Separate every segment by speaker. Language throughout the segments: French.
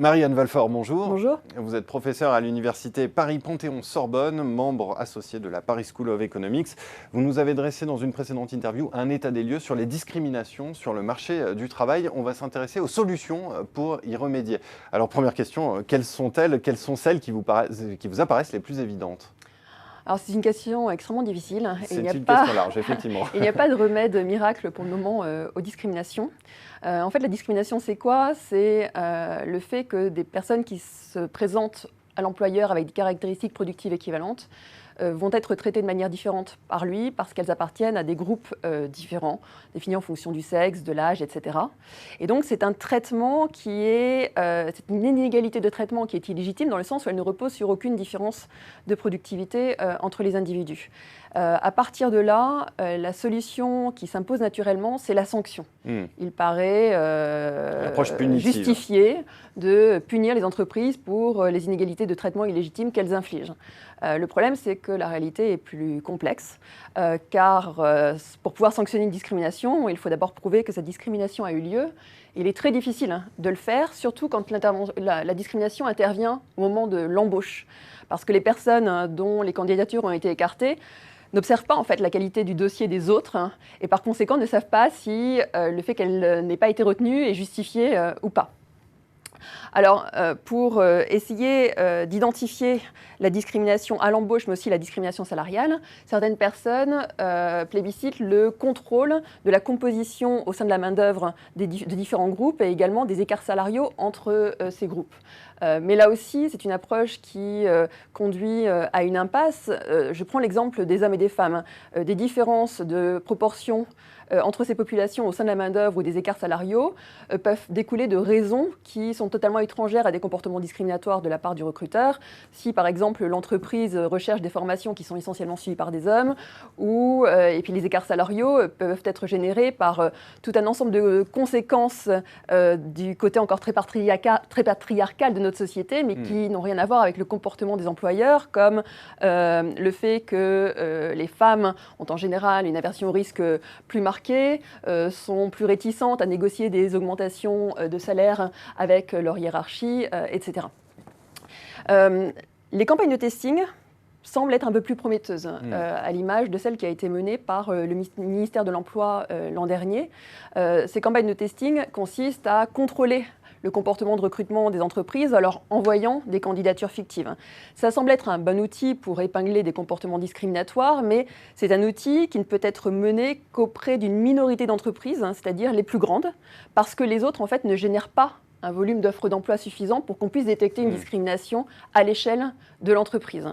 Speaker 1: Marianne Valfort, bonjour.
Speaker 2: Bonjour.
Speaker 1: Vous êtes professeure à l'université Paris-Panthéon-Sorbonne, membre associé de la Paris School of Economics. Vous nous avez dressé dans une précédente interview un état des lieux sur les discriminations sur le marché du travail. On va s'intéresser aux solutions pour y remédier. Alors première question, quelles sont-elles? Quelles sont celles qui vous apparaissent les plus évidentes?
Speaker 2: Alors c'est une question extrêmement difficile.
Speaker 1: C'est une question large, effectivement.
Speaker 2: Il n'y a pas de remède miracle pour le moment aux discriminations. En fait, la discrimination, c'est quoi? C'est le fait que des personnes qui se présentent à l'employeur avec des caractéristiques productives équivalentes vont être traitées de manière différente par lui parce qu'elles appartiennent à des groupes différents, définis en fonction du sexe, de l'âge, etc. Et donc c'est un traitement c'est une inégalité de traitement qui est illégitime dans le sens où elle ne repose sur aucune différence de productivité entre les individus. À partir de là, la solution qui s'impose naturellement, c'est la sanction. Il paraît justifié de punir les entreprises pour les inégalités de traitement illégitimes qu'elles infligent. Le problème, c'est que la réalité est plus complexe, car pour pouvoir sanctionner une discrimination, il faut d'abord prouver que cette discrimination a eu lieu. Il est très difficile de le faire, surtout quand la discrimination intervient au moment de l'embauche, parce que les personnes dont les candidatures ont été écartées n'observent pas en fait la qualité du dossier des autres et par conséquent ne savent pas si le fait qu'elle n'ait pas été retenue est justifié ou pas. Alors, pour essayer d'identifier la discrimination à l'embauche, mais aussi la discrimination salariale, certaines personnes plébiscitent le contrôle de la composition au sein de la main-d'œuvre de différents groupes et également des écarts salariaux entre ces groupes. Mais là aussi, c'est une approche qui conduit à une impasse. Je prends l'exemple des hommes et des femmes. Des différences de proportion entre ces populations au sein de la main-d'œuvre ou des écarts salariaux peuvent découler de raisons qui sont totalement étrangères à des comportements discriminatoires de la part du recruteur. Si, par exemple, l'entreprise recherche des formations qui sont essentiellement suivies par des hommes, et puis les écarts salariaux peuvent être générés par tout un ensemble de conséquences du côté encore très patriarcal de notre société, mais qui n'ont rien à voir avec le comportement des employeurs, comme le fait que les femmes ont en général une aversion au risque plus marquée, sont plus réticentes à négocier des augmentations de salaire avec leur hiérarchie, etc. Les campagnes de testing semblent être un peu plus prometteuses, à l'image de celle qui a été menée par le ministère de l'Emploi l'an dernier. Ces campagnes de testing consistent à contrôler le comportement de recrutement des entreprises en leur envoyant des candidatures fictives. Ça semble être un bon outil pour épingler des comportements discriminatoires, mais c'est un outil qui ne peut être mené qu'auprès d'une minorité d'entreprises, c'est-à-dire les plus grandes, parce que les autres, en fait, ne génèrent pas un volume d'offres d'emploi suffisant pour qu'on puisse détecter une discrimination à l'échelle de l'entreprise.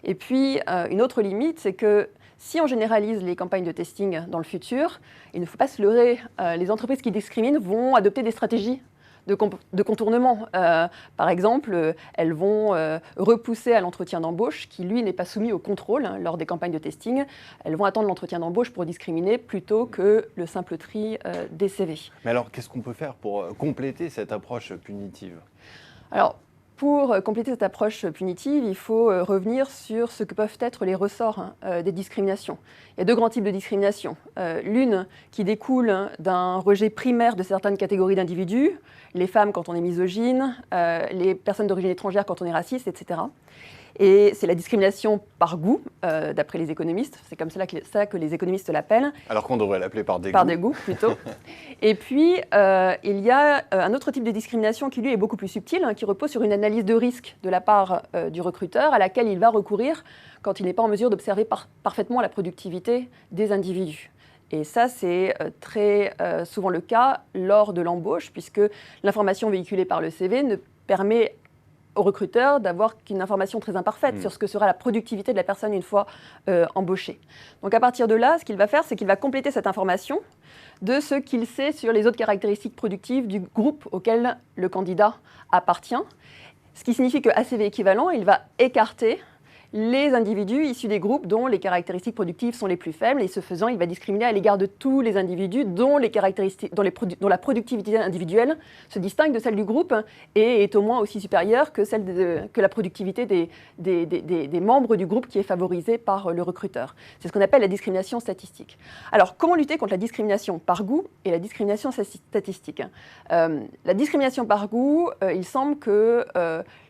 Speaker 2: Et puis, une autre limite, c'est que si on généralise les campagnes de testing dans le futur, il ne faut pas se leurrer, les entreprises qui discriminent vont adopter des stratégies de contournement. Par exemple, elles vont repousser à l'entretien d'embauche, qui lui n'est pas soumis au contrôle lors des campagnes de testing. Elles vont attendre l'entretien d'embauche pour discriminer plutôt que le simple tri des CV.
Speaker 1: Mais alors, qu'est-ce qu'on peut faire pour compléter cette approche punitive?
Speaker 2: Alors, pour compléter cette approche punitive, il faut revenir sur ce que peuvent être les ressorts des discriminations. Il y a deux grands types de discrimination. L'une qui découle d'un rejet primaire de certaines catégories d'individus, les femmes quand on est misogyne, les personnes d'origine étrangère quand on est raciste, etc. Et c'est la discrimination par goût, d'après les économistes. C'est comme ça que les économistes l'appellent.
Speaker 1: Alors qu'on devrait l'appeler par dégoût.
Speaker 2: Par dégoût, plutôt. Et puis, il y a un autre type de discrimination qui, lui, est beaucoup plus subtil, qui repose sur une analyse de risque de la part du recruteur, à laquelle il va recourir quand il n'est pas en mesure d'observer parfaitement la productivité des individus. Et ça, c'est très souvent le cas lors de l'embauche, puisque l'information véhiculée par le CV ne permet au recruteur d'avoir qu'une information très imparfaite sur ce que sera la productivité de la personne une fois embauchée. Donc à partir de là, ce qu'il va faire, c'est qu'il va compléter cette information de ce qu'il sait sur les autres caractéristiques productives du groupe auquel le candidat appartient. Ce qui signifie qu'à CV équivalent, il va écarter les individus issus des groupes dont les caractéristiques productives sont les plus faibles, et ce faisant, il va discriminer à l'égard de tous les individus dont la productivité individuelle se distingue de celle du groupe et est au moins aussi supérieure que, que la productivité des membres du groupe qui est favorisée par le recruteur. C'est ce qu'on appelle la discrimination statistique. Alors, comment lutter contre la discrimination par goût et la discrimination statistique? La discrimination par goût, il semble que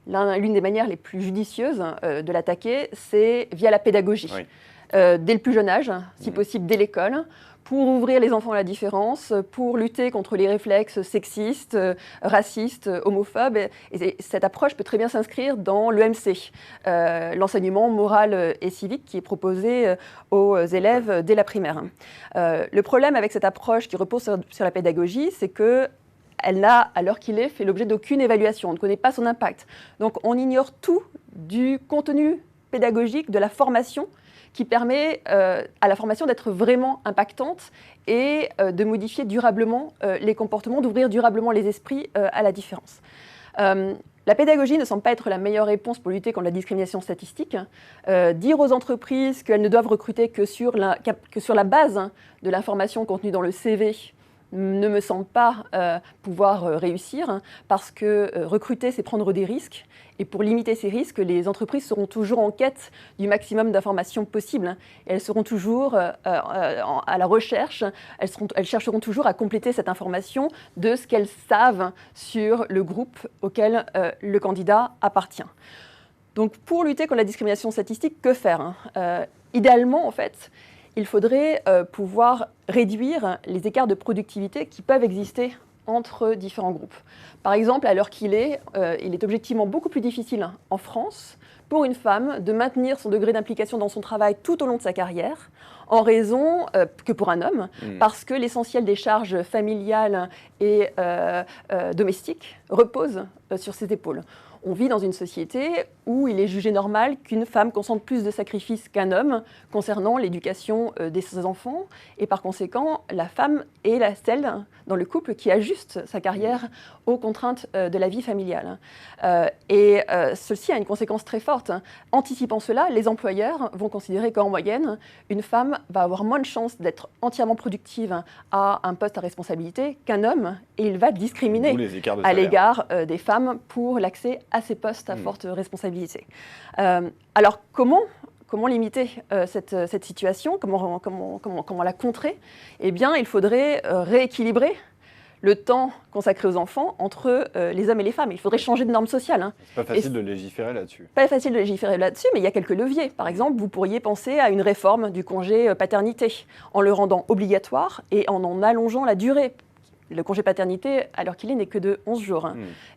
Speaker 2: l'une des manières les plus judicieuses de l'attaquer, c'est via la pédagogie.
Speaker 1: Oui.
Speaker 2: Dès le plus jeune âge, si possible dès l'école, pour ouvrir les enfants à la différence, pour lutter contre les réflexes sexistes, racistes, homophobes. Et cette approche peut très bien s'inscrire dans l'EMC, l'enseignement moral et civique qui est proposé aux élèves dès la primaire. Le problème avec cette approche qui repose sur la pédagogie, c'est que elle n'a, à l'heure qu'il est, fait l'objet d'aucune évaluation. On ne connaît pas son impact. Donc on ignore tout du contenu pédagogique, de la formation, qui permet à la formation d'être vraiment impactante et de modifier durablement les comportements, d'ouvrir durablement les esprits à la différence. La pédagogie ne semble pas être la meilleure réponse pour lutter contre la discrimination statistique. Dire aux entreprises qu'elles ne doivent recruter que sur la base de l'information contenue dans le CV ne me semble pas pouvoir réussir, parce que recruter, c'est prendre des risques. Et pour limiter ces risques, les entreprises seront toujours en quête du maximum d'informations possibles. Et elles seront toujours à la recherche, elles chercheront toujours à compléter cette information de ce qu'elles savent sur le groupe auquel le candidat appartient. Donc pour lutter contre la discrimination statistique, que faire? Idéalement, en fait, il faudrait pouvoir réduire les écarts de productivité qui peuvent exister entre différents groupes. Par exemple, à l'heure qu'il est, il est objectivement beaucoup plus difficile en France pour une femme de maintenir son degré d'implication dans son travail tout au long de sa carrière, en raison que pour un homme, parce que l'essentiel des charges familiales et domestiques repose sur ses épaules. On vit dans une société où il est jugé normal qu'une femme consente plus de sacrifices qu'un homme concernant l'éducation de ses enfants. Et par conséquent, la femme est celle dans le couple qui ajuste sa carrière aux contraintes de la vie familiale. Ceci a une conséquence très forte. Anticipant cela, les employeurs vont considérer qu'en moyenne, une femme va avoir moins de chances d'être entièrement productive à un poste à responsabilité qu'un homme, et il va discriminer à l'égard des femmes pour l'accès à ces postes à forte responsabilité. Alors comment limiter cette situation? Comment la contrer? Eh bien, il faudrait rééquilibrer le temps consacré aux enfants entre les hommes et les femmes. Il faudrait changer de normes sociales.
Speaker 1: C'est pas facile de légiférer là-dessus.
Speaker 2: Pas facile de légiférer là-dessus, mais il y a quelques leviers. Par exemple, vous pourriez penser à une réforme du congé paternité, en le rendant obligatoire et en allongeant la durée. Le congé paternité, à l'heure qu'il est, n'est que de 11 jours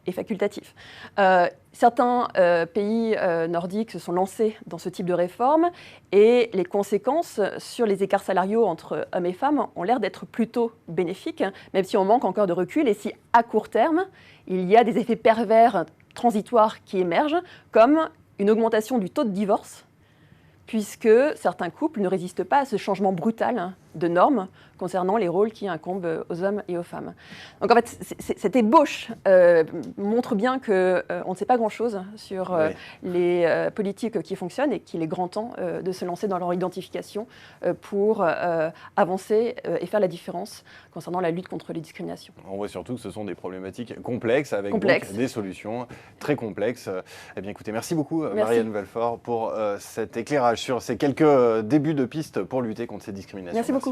Speaker 2: et facultatif. Certains pays nordiques se sont lancés dans ce type de réforme, et les conséquences sur les écarts salariaux entre hommes et femmes ont l'air d'être plutôt bénéfiques, même si on manque encore de recul et si, à court terme, il y a des effets pervers transitoires qui émergent, comme une augmentation du taux de divorce, puisque certains couples ne résistent pas à ce changement brutal de normes concernant les rôles qui incombent aux hommes et aux femmes. Donc en fait, cette ébauche montre bien qu'on ne sait pas grand-chose sur les politiques qui fonctionnent, et qu'il est grand temps de se lancer dans leur identification pour avancer et faire la différence concernant la lutte contre les discriminations.
Speaker 1: On voit surtout que ce sont des problématiques complexes, avec donc des solutions très complexes. Eh bien écoutez, merci beaucoup Marianne Velfort pour cet éclairage sur ces quelques débuts de pistes pour lutter contre ces discriminations.
Speaker 2: Merci beaucoup.